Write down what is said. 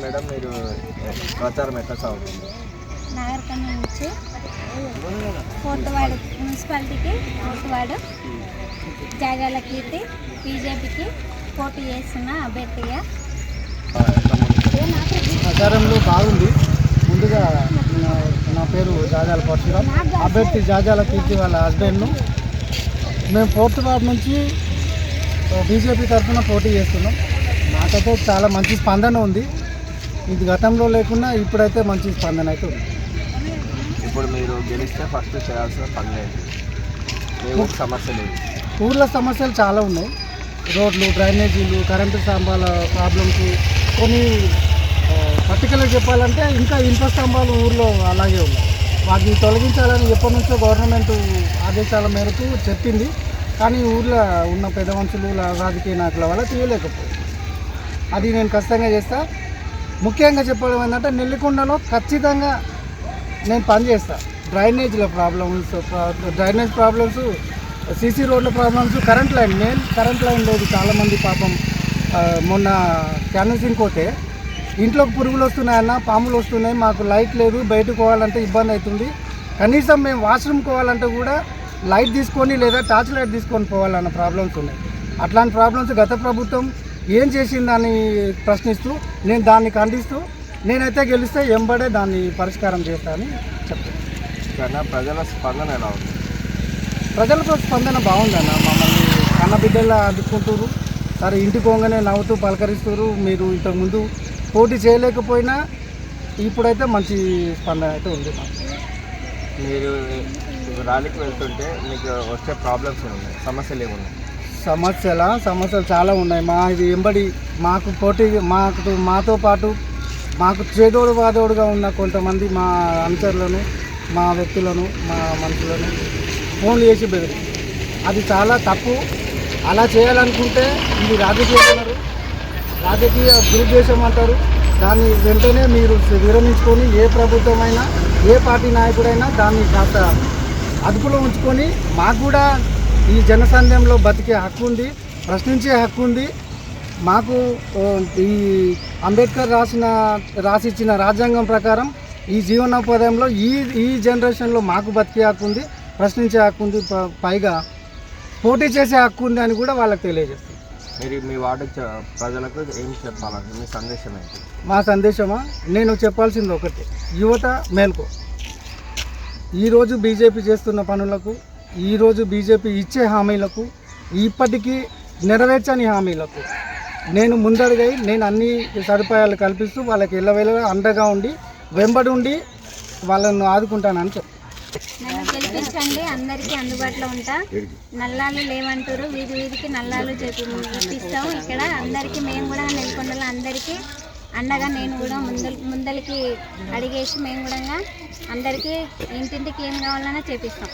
Madam మీరు ప్రచారం ఎట్లా సాగుతుంది? నాగరికర్ణ నుంచి 4th వార్డు మున్సిపాలిటీకి 4th వార్డు జాగాల కీర్తి బీజేపీకి పోటీ చేస్తున్న అభ్యర్థిగా. ప్రచారంలో బాగుంది. ముందుగా నా పేరు జాజాల పరశురాం, అభ్యర్థి జాజాల కీర్తి వాళ్ళ హస్బెండ్ను. మేము 4th వార్డు నుంచి బీజేపీ తరఫున పోటీ చేస్తున్నాం. మాకైతే చాలా మంచి స్పందన ఉంది. ఇది గతంలో లేకున్నా ఇప్పుడైతే మంచి స్పందన అయితే ఉంది. ఇప్పుడు మీరు గెలిస్తే ఫస్ట్ చేయాల్సిన పనులు ఏంటి? సమస్యలు ఊర్ల సమస్యలు చాలా ఉన్నాయి. రోడ్లు, డ్రైనేజీలు, కరెంటు స్తంభాల ప్రాబ్లమ్స్, కొన్ని పర్టికులర్ చెప్పాలంటే ఇంకా ఇనుప స్తంభాలు ఊర్లో అలాగే ఉన్నాయి. వాటిని తొలగించాలని ఎప్పటి నుంచో గవర్నమెంట్ ఆదేశాల మేరకు చెప్పింది. కానీ ఊర్లో ఉన్న పెద్ద మనుషులు, రాజకీయ నాయకుల వల్ల తీయలేకపోయింది. అది నేను ఖచ్చితంగా చేస్తా. ముఖ్యంగా చెప్పడం ఏంటంటే నెల్లికొండలో ఖచ్చితంగా నేను పనిచేస్తాను. డ్రైనేజ్ ప్రాబ్లమ్స్, సీసీ రోడ్ల ప్రాబ్లమ్స్, కరెంట్ లైన్ లేదు. చాలామంది పాపం మొన్న క్యాన్వసింగ్ పోతే ఇంట్లోకి పురుగులు వస్తున్నాయన్న, పాములు వస్తున్నాయి, మాకు లైట్ లేదు, బయటకు పోవాలంటే ఇబ్బంది అవుతుంది, కనీసం మేము వాష్రూమ్ పోవాలంటే కూడా లైట్ తీసుకొని లేదా టార్చ్ లైట్ తీసుకొని పోవాలన్న ప్రాబ్లమ్స్ ఉన్నాయి. అట్లాంటి ప్రాబ్లమ్స్ గత ప్రభుత్వం ఏం చేసిందని ప్రశ్నిస్తూ నేను దాన్ని ఖండిస్తూ నేనైతే గెలిస్తే ఎంబడే దాన్ని పరిష్కారం చేస్తానని చెప్తాను. ప్రజల స్పందన ఎలా ఉంది? ప్రజలతో స్పందన బాగుందన్న. మమ్మల్ని కన్నబిడ్డలా అందుకుంటారు. సరే ఇంటికి పోగానే నవ్వుతూ పలకరిస్తారు. మీరు ఇంతకుముందు పోటీ చేయలేకపోయినా ఇప్పుడైతే మంచి స్పందన అయితే ఉంది. మీరు ర్యాలీకి వెళ్తుంటే మీకు వచ్చే ప్రాబ్లమ్స్ ఏమున్నాయి, సమస్యలు ఏమున్నాయి? సమస్యలు చాలా ఉన్నాయి. మా ఇది ఎంబడి మాకు పోటీ మాతో పాటు మాకు చేదోడు వాదోడుగా ఉన్న కొంతమంది మా అనుచరులను, మా వ్యక్తులను, మా మనుషులను ఫోన్లు చేసి బెదిరి, అది చాలా తప్పు. అలా చేయాలనుకుంటే ఇది రాజకీయ దురుద్దేశం అంటారు. దాన్ని వెంటనే మీరు విరమించుకొని ఏ ప్రభుత్వమైనా ఏ పార్టీ నాయకుడైనా దాన్ని కాస్త అదుపులో ఉంచుకొని మాకు కూడా ఈ జనసంద్యంలో బతికే హక్కు ఉంది, ప్రశ్నించే హక్కు ఉంది. మాకు ఈ అంబేద్కర్ రాసిచ్చిన రాజ్యాంగం ప్రకారం ఈ జీవనోపాధ్యాయంలో ఈ జనరేషన్లో మాకు బతికే హక్కు ఉంది, ప్రశ్నించే హక్కు ఉంది, పైగా పోటీ చేసే హక్కు ఉంది అని కూడా వాళ్ళకి తెలియజేస్తుంది. మీరు మీ వార్డు ప్రజలకు ఏం చెప్పాలంటే మీ సందేశం ఏంటి? మా సందేశమా, నేను చెప్పాల్సింది ఒకటి, యువత మేల్కో. ఈరోజు బీజేపీ చేస్తున్న పనులకు, ఈరోజు బీజేపీ ఇచ్చే హామీలకు, ఇప్పటికీ నెరవేర్చని హామీలకు నేను ముందడుగై నేను అన్ని సదుపాయాలు కల్పిస్తూ వాళ్ళకి ఎల్లవేళ అండగా ఉండి వెంబడి ఉండి వాళ్ళను ఆదుకుంటానని చెప్తాను. నన్ను గెలిపించండి, అందరికీ అందుబాటులో ఉంటా. నల్లాలు లేవంటారు, వీధికి నల్లాలు చూపిస్తాం. ఇక్కడ అందరికీ మేము కూడా నెల్కొండలో అందరికీ అండగా నేను కూడా ముందరికి అడిగేసి మేము కూడా అందరికీ ఇంటింటికి ఏం కావాలన్నా చేపిస్తాం.